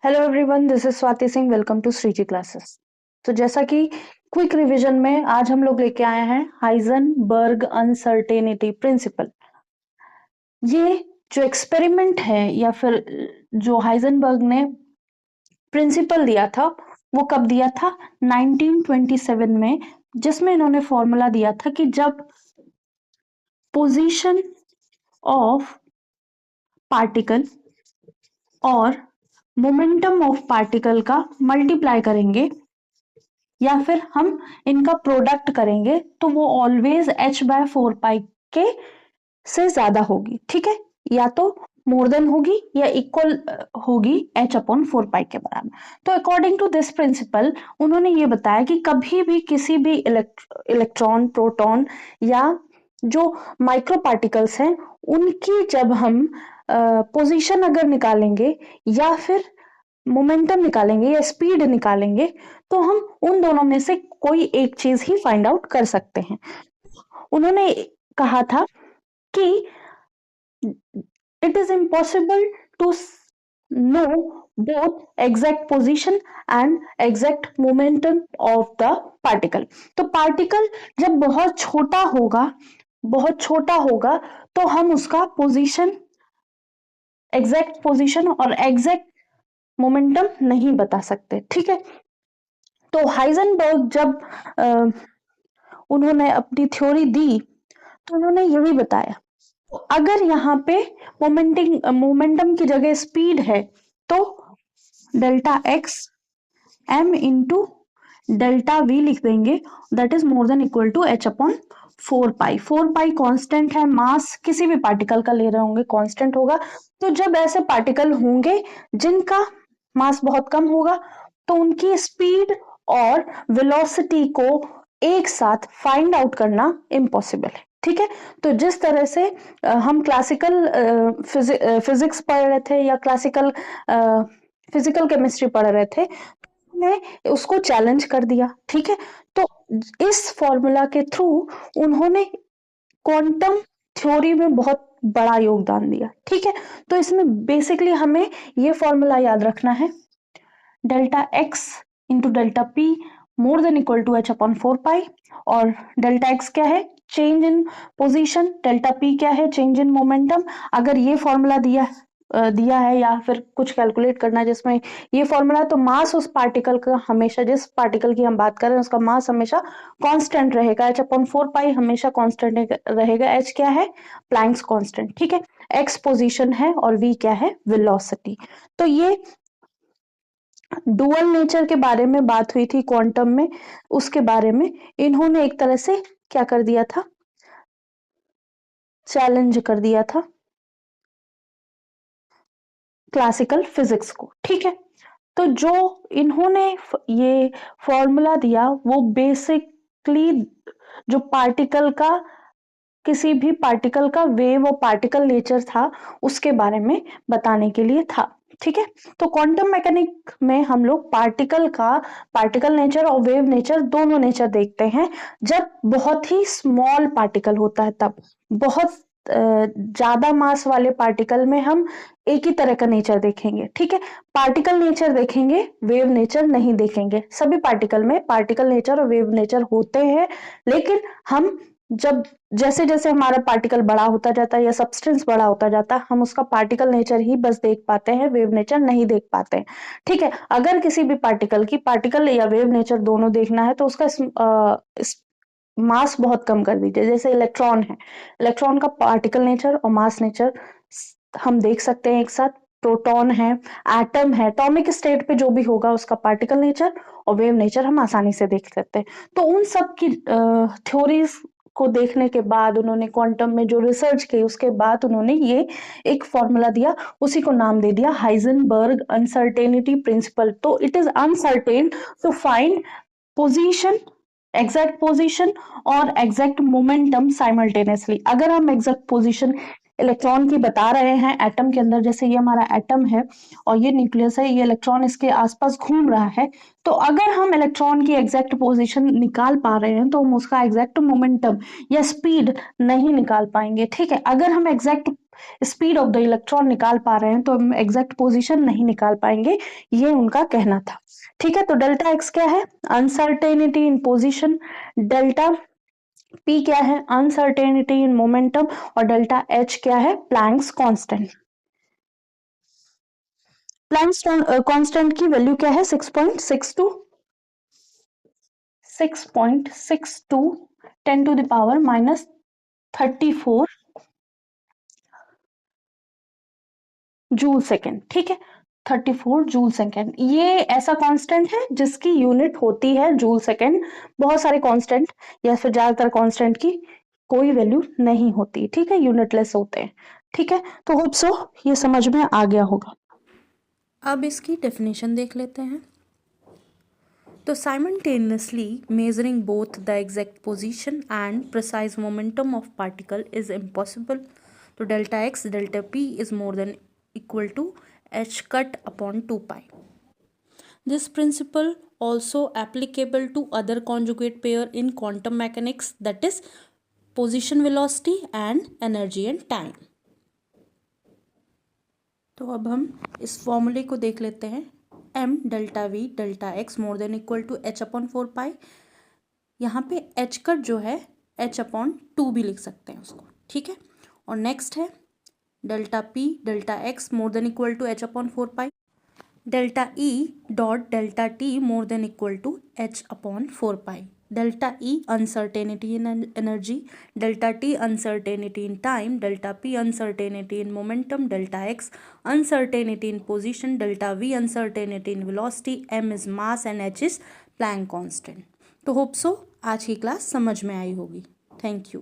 Hello everyone, this is Swati Singh. Welcome to Shreeji classes. तो जैसा कि क्विक रिवीजन में आज हम लोग लेके आए हैं हाइजनबर्ग अनसर्टेनिटी प्रिंसिपल। ये जो एक्सपेरिमेंट है या फिर जो हाइजनबर्ग ने प्रिंसिपल दिया था वो कब दिया था? 1927 में, जिसमें इन्होंने फॉर्मूला दिया था कि जब पोजीशन ऑफ पार्टिकल और मोमेंटम ऑफ पार्टिकल का मल्टीप्लाई करेंगे या फिर हम इनका प्रोडक्ट करेंगे तो वो ऑलवेज h/4 पाई के से ज्यादा होगी। ठीक है, या तो मोर देन होगी या इक्वल होगी h/4 पाई के बराबर। तो अकॉर्डिंग टू दिस प्रिंसिपल उन्होंने ये बताया कि कभी भी किसी भी इलेक्ट्रॉन, प्रोटॉन या जो माइक्रो पार्टिकल्स हैं उनकी जब हम पोजीशन अगर निकालेंगे या फिर मोमेंटम निकालेंगे या स्पीड निकालेंगे तो हम उन दोनों में से कोई एक चीज ही फाइंड आउट कर सकते हैं। उन्होंने कहा था कि it is impossible to know both exact position and exact momentum of the particle. तो पार्टिकल जब बहुत छोटा होगा तो हम उसका एग्जैक्ट पोजीशन और एग्जैक्ट मोमेंटम नहीं बता सकते। ठीक है, तो हाइजनबर्ग जब उन्होंने अपनी थ्योरी दी तो उन्होंने यही बताया, अगर यहाँ पे मोमेंटम की जगह स्पीड है तो delta x m into delta v लिख देंगे, that is more than equal to h/4 pi. 4 pi constant है, मास किसी भी पार्टिकल का ले रहे होंगे कांस्टेंट होगा। तो जब ऐसे पार्टिकल होंगे जिनका मास बहुत कम होगा तो उनकी स्पीड और वेलोसिटी को एक साथ फाइंड आउट करना इम्पॉसिबल है। ठीक है, तो जिस तरह से हम क्लासिकल फिजिक्स पढ़ रहे थे या क्लासिकल फिजिकल केमिस्ट्री पढ़ रहे थे, ने उसको चैलेंज कर दिया। ठीक है, तो इस फॉर्मूला के थ्रू उन्होंने क्वांटम थ्योरी में बहुत बड़ा योगदान दिया। ठीक है, तो इसमें बेसिकली हमें ये फॉर्मूला याद रखना है, delta x into delta p more than equal to h/4 pi. और डेल्टा एक्स क्या है? Change in position. Delta p क्या है? Change in momentum. अगर ये फॉर्मूला दिया है या फिर कुछ कैलकुलेट करना है जिसमें ये फॉर्मूला, तो मास उस पार्टिकल का हमेशा, जिस पार्टिकल की हम बात कर रहे हैं उसका मास हमेशा कांस्टेंट रहेगा, h/4 पाई हमेशा कांस्टेंट रहेगा। h क्या है? Planck's constant. ठीक है, x पोजीशन है और v क्या है? वेलोसिटी। तो ये डुअल नेचर के बारे में बात हुई थी क्वांटम में, उसके बारे में इन्होंने एक तरह से क्या कर दिया था? चैलेंज कर दिया था क्लासिकल फिजिक्स को। ठीक है, तो जो इन्होंने ये फॉर्मूला दिया वो बेसिकली जो पार्टिकल का, किसी भी पार्टिकल का वेव और पार्टिकल नेचर था उसके बारे में बताने के लिए था। ठीक है, तो क्वांटम मैकेनिक में हम लोग पार्टिकल नेचर और वेव नेचर दोनों नेचर देखते हैं। जब बहुत ही स्मॉल पार्टिकल होता है तब, बहुत ज्यादा मास वाले पार्टिकल में हम एक ही तरह का नेचर देखेंगे। ठीक है, पार्टिकल नेचर देखेंगे, वेव नेचर नहीं देखेंगे। सभी पार्टिकल में पार्टिकल नेचर और वेव नेचर होते हैं, लेकिन हम जब जैसे जैसे हमारा पार्टिकल बड़ा होता जाता है या सब्सटेंस बड़ा होता जाता है हम उसका पार्टिकल नेचर ही बस देख पाते हैं, वेव नेचर नहीं देख पाते हैं। ठीक है, अगर किसी भी पार्टिकल या वेव नेचर दोनों देखना है तो उसका मास बहुत कम कर दीजिए। जैसे इलेक्ट्रॉन है, इलेक्ट्रॉन का पार्टिकल नेचर और मास नेचर हम देख सकते हैं एक साथ। प्रोटॉन है, एटम है, एटॉमिक स्टेट पे जो भी होगा उसका पार्टिकल नेचर और वेव नेचर हम आसानी से देख सकते हैं। तो उन सब की थ्योरीज को देखने के बाद उन्होंने क्वांटम में जो रिसर्च की उसके बाद उन्होंने ये एक फॉर्मूला दिया, उसी को नाम दे दिया हाइजनबर्ग अनसर्टेनिटी प्रिंसिपल। तो it is uncertain to find position, exact position और एग्जैक्ट मोमेंटम साइमल्टेनियसली। अगर हम एग्जैक्ट पोजीशन इलेक्ट्रॉन की बता रहे हैं एटम के अंदर, जैसे ये हमारा एटम है और ये न्यूक्लियस है, ये इलेक्ट्रॉन इसके आसपास घूम रहा है, तो अगर हम इलेक्ट्रॉन की एग्जैक्ट पोजीशन निकाल पा रहे हैं तो हम उसका एग्जैक्ट मोमेंटम या स्पीड नहीं निकाल पाएंगे। ठीक है, अगर हम exact speed of the electron निकाल पा रहे हैं तो हम एग्जैक्ट पोजीशन नहीं निकाल पाएंगे, ये उनका कहना था। ठीक है, तो डेल्टा एक्स क्या है? अनसर्टेनिटी इन पोजीशन। डेल्टा पी क्या है? Uncertainty in momentum. और डेल्टा एच क्या है? Planck's constant. प्लैंक्स कांस्टेंट की वैल्यू क्या है? 6.62 10 to the power minus 34 joule second. ठीक है, 34 जूल सेकेंड, ये ऐसा कांस्टेंट है जिसकी यूनिट होती है जूल सेकेंड। बहुत सारे कांस्टेंट या फिर ज्यादातर कांस्टेंट की कोई वैल्यू नहीं होती। ठीक है, यूनिटलेस होते हैं। ठीक है, तो होप सो ये समझ में आ गया होगा। अब इसकी डेफिनेशन देख लेते हैं। तो simultaneously measuring both the exact position and precise momentum of particle is impossible. तो delta x delta p is more than equal to h cut upon 2 pi. This principle also applicable to other conjugate pair in quantum mechanics, that is position velocity and energy and time. तो अब हम इस फॉर्मूले को देख लेते हैं। m delta v delta x more than equal to h upon 4 pi. यहाँ पे h कट जो है h अपॉन 2 भी लिख सकते हैं उसको। ठीक है, और नेक्स्ट है delta p delta x more than equal to h upon 4 pi. Delta e dot delta t more than equal to h upon 4 pi. Delta E uncertainty in energy, delta T uncertainty in time, delta P uncertainty in momentum, delta X uncertainty in position, delta V uncertainty in velocity, M is mass and H is Planck constant. तो hope so आज की class समझ में आई होगी। Thank you.